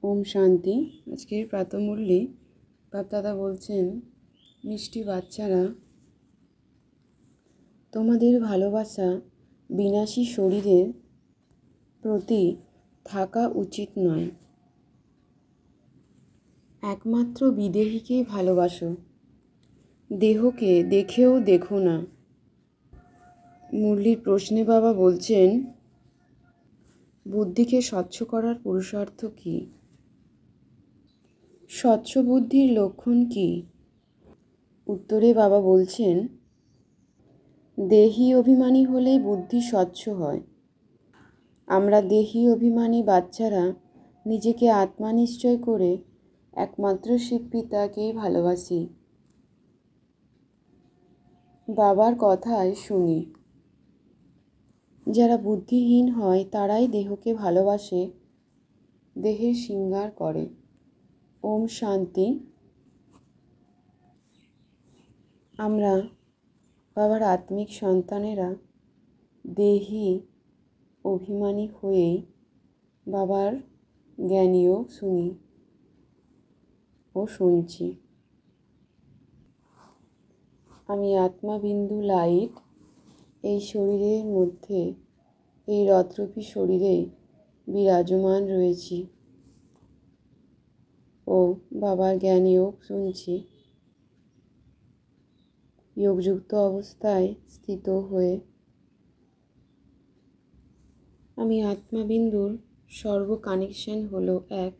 ওম শান্তি। আজকের প্রাতঃমূল্যে বাপদাদা বলছেন, মিষ্টি বাচ্চারা, তোমাদের ভালোবাসা বিনাশী শরীরের প্রতি থাকা উচিত নয়। একমাত্র বিদেহীকেই ভালোবাসো, দেহকে দেখেও দেখো না। মুরলির প্রশ্নে বাবা বলছেন, বুদ্ধিকে স্বচ্ছ করার পুরুষার্থ কী? স্বচ্ছ বুদ্ধির লক্ষণ কী? উত্তরে বাবা বলছেন, দেহী অভিমানী হলেই বুদ্ধি স্বচ্ছ হয়। আমরা দেহী অভিমানী বাচ্চারা নিজেকে আত্মা নিশ্চয় করে একমাত্র শিব পিতাকেই ভালোবাসি। বাবার কথায় শুনি, যারা বুদ্ধিহীন হয় তারাই দেহকে ভালোবাসে, দেহের শৃঙ্গার করে। ওম শান্তি। আমরা বাবার আত্মিক সন্তানেরা দেহী অভিমানী হয়েই বাবার জ্ঞানীও শুনি ও শুনছি। আমি আত্মাবিন্দু লাইট এই শরীরের মধ্যে, এই রথরূপী শরীরে বিরাজমান রয়েছি ও বাবার জ্ঞানীও শুনছি। যোগযুক্ত অবস্থায় স্থিত হয়ে আমি আত্মাবিন্দুর সর্ব কানেকশন হলো এক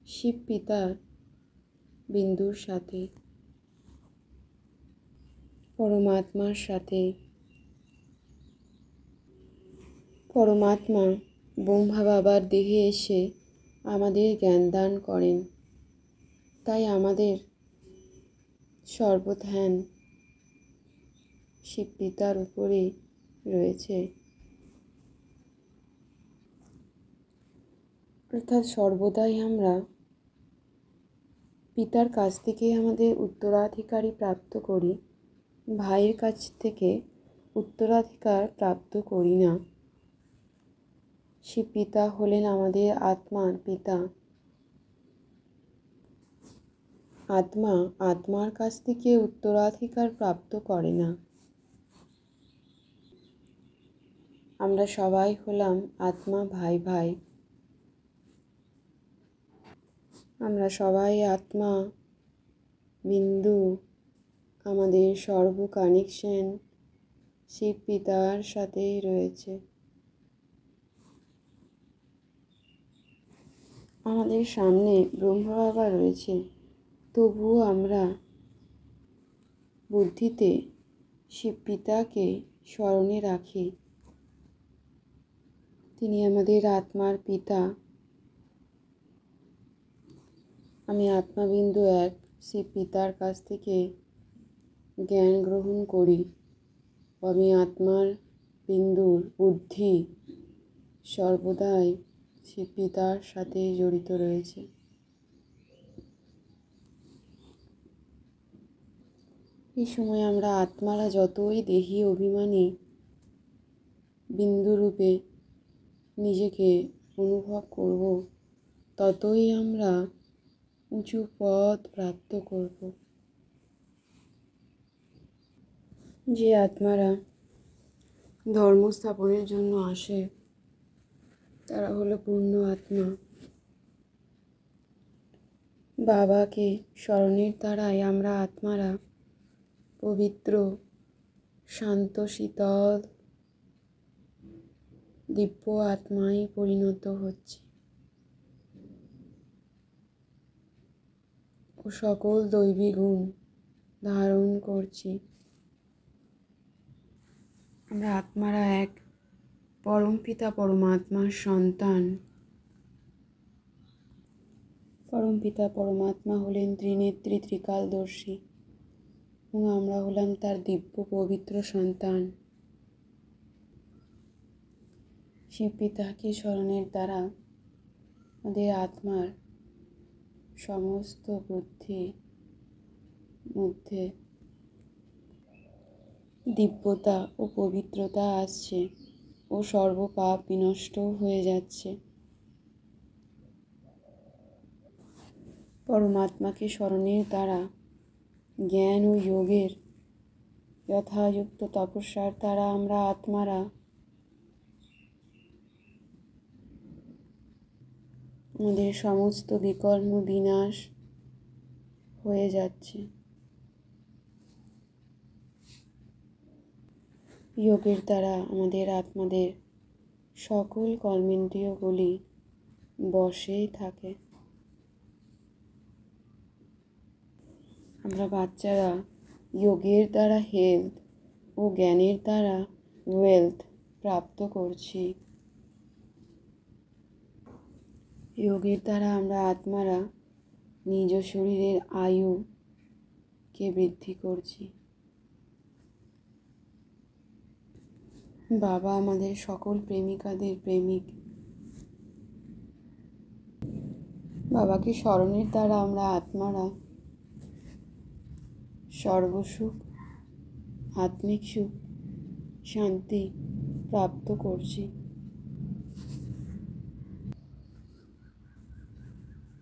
শিব পিতার বিন্দুর সাথে, পরমাত্মার সাথে। পরমাত্মা ব্রহ্মা বাবার দেহে এসে আমাদের জ্ঞান দান করেন, তাই আমাদের সর্বধ্যান শিব পিতার উপরে রয়েছে। অর্থাৎ সর্বদাই আমরা পিতার কাছ থেকে আমাদের উত্তরাধিকারী প্রাপ্ত করি, ভাইয়ের কাছ থেকে উত্তরাধিকার প্রাপ্ত করি না। শিব পিতা হলেন আমাদের আত্মার পিতা। আত্মা আত্মার কাছ থেকে উত্তরাধিকার প্রাপ্ত করে না। আমরা সবাই হলাম আত্মা ভাই ভাই। আমরা সবাই আত্মা বিন্দু, আমাদের সর্ব কানেকশন শিব পিতার সাথেই রয়েছে। আমাদের সামনে ব্রহ্মা বাবা রয়েছে, তবুও আমরা বুদ্ধিতে শিব পিতাকে স্মরণে রাখি। তিনি আমাদের আত্মার পিতা। আমি আত্মাবিন্দু এক শিব পিতার কাছ থেকে জ্ঞান গ্রহণ করি। আমি আত্মার বিন্দুর বুদ্ধি সর্বদাই শিব পিতার সাথে জড়িত রয়েছে। এই সময় আমরা আত্মারা যতই দেহী অভিমানী বিন্দুরূপে নিজেকে অনুভব করব, ততই আমরা উঁচু পদ প্রাপ্ত করব। যে আত্মারা ধর্ম স্থাপনের জন্য আসে তারা হলো পূর্ণ আত্মা। বাবাকে স্মরণের দ্বারাই আমরা আত্মারা পবিত্র, শান্ত, শীতল, দিব্য আত্মায় পরিণত হচ্ছে ও সকল দৈবী গুণ ধারণ করছি। আমরা আত্মারা এক পরমপিতা পরমাত্মার সন্তান। পরমপিতা পরমাত্মা হলেন ত্রিনেত্রী, ত্রিকালদর্শী এবং আমরা হলাম তার দিব্য পবিত্র সন্তান। শিব পিতাকে স্মরণের দ্বারা আমাদের আত্মার সমস্ত বুদ্ধির মধ্যে দিব্যতা ও পবিত্রতা আসছে ও সর্বপাপ বিনষ্ট হয়ে যাচ্ছে। পরমাত্মাকে স্মরণের দ্বারা, জ্ঞান ও যোগের যথাযুক্ত তপস্যার দ্বারা আমরা আত্মারা আমাদের সমস্ত বিকর্ম বিনাশ হয়ে যাচ্ছে। যোগের দ্বারা আমাদের আত্মাদের সকল কর্মেন্দ্রিয়গুলি বশেই থাকে। আমরা বাচ্চারা যোগের দ্বারা হেলথ ও জ্ঞানের দ্বারা ওয়েলথ প্রাপ্ত করছি। যোগের দ্বারা আমরা আত্মারা নিজ শরীরের আয়ুকে বৃদ্ধি করছি। বাবা আমাদের সকল প্রেমিকাদের প্রেমিক। বাবাকে স্মরণের দ্বারা আমরা আত্মারা সর্বসুখ, আত্মিক সুখ, শান্তি প্রাপ্ত করছি।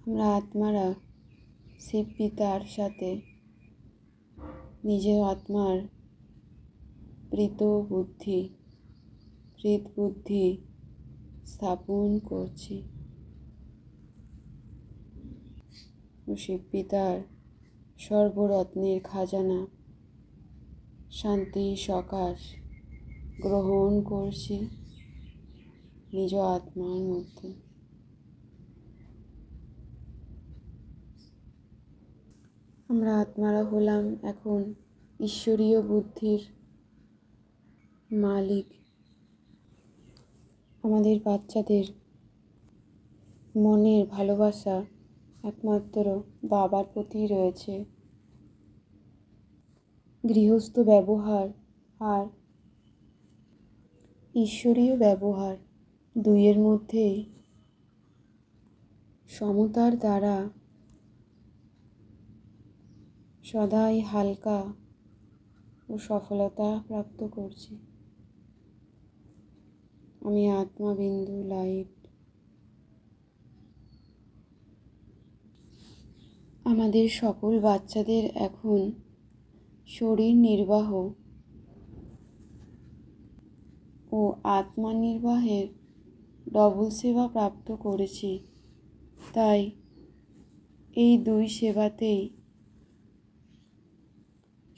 আমরা আত্মারা শিব পিতার সাথে নিজের আত্মার প্রীত বুদ্ধি স্থাপন করছি ও শিব পিতার সর্বরত্নের খাজানা শান্তি সকাশ গ্রহণ করছি নিজ আত্মার মধ্যে। আমরা আত্মারা হলাম এখন ঈশ্বরীয় বুদ্ধির মালিক। আমাদের বাচ্চাদের মনের ভালোবাসা একমাত্র বাবার প্রতি রয়েছে। গৃহস্থ ব্যবহার আর ঈশ্বরীয় ব্যবহার দুইয়ের মধ্যেই সমতার দ্বারা সদাই হালকা ও সফলতা প্রাপ্ত করছি। আমি আত্মাবিন্দু লাইট। আমাদের সকল বাচ্চাদের এখন শরীর নির্বাহ ও আত্মা নির্বাহের ডবল সেবা প্রাপ্ত করেছি। তাই এই দুই সেবাতেই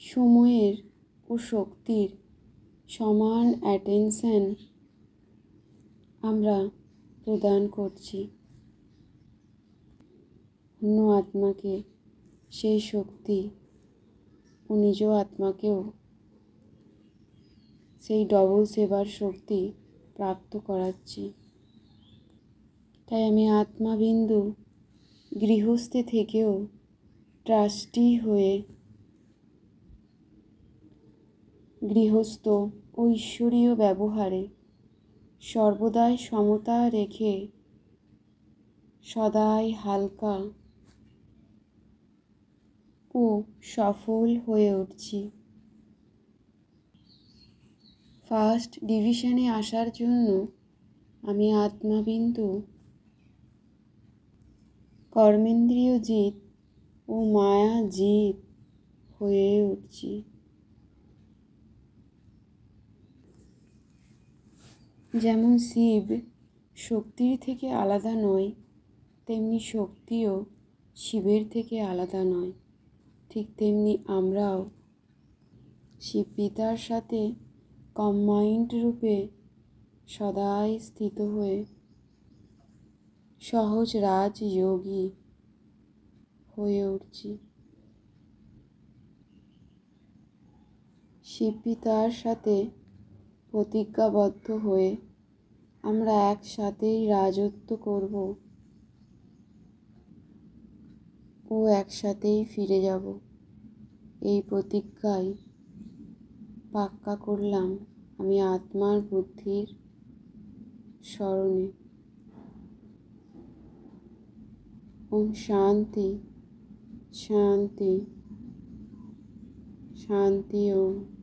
সময়ের ও শক্তির সমান অ্যাটেনশন আমরা প্রদান করছি। অন্য আত্মাকে সেই শক্তি ও নিজ আত্মাকেও সেই ডবল সেবার শক্তি প্রাপ্ত করাচ্ছি। তাই আমি আত্মাবিন্দু গৃহস্থে থেকেও ট্রাস্টি হয়ে গৃহস্থ ও ঈশ্বরীয় ব্যবহারে সর্বদাই সমতা রেখে সদাই হালকা ও সফল হয়ে উঠছি। ফার্স্ট ডিভিশনে আসার জন্য আমি আত্মাবিন্দু কর্মেন্দ্রিয় জিত ও মায়া জিত হয়ে উঠছি। যেমন শিব শক্তির থেকে আলাদা নয়, তেমনি শক্তিও শিবের থেকে আলাদা নয়। ঠিক তেমনি আমরাও শিব পিতার সাথে কম্বাইন্ড রূপে সদাই স্থিত হয়ে সহজ রাজযোগী হয়ে উঠছি। শিব পিতার সাথে প্রতিজ্ঞাবদ্ধ হয়ে আমরা একসাথেই রাজত্ব করব ও একসাথেই ফিরে যাব। এই প্রতিজ্ঞায় পাক্কা করলাম আমি আত্মার বুদ্ধির স্মরণে। ওম শান্তি শান্তি শান্তি। ওম।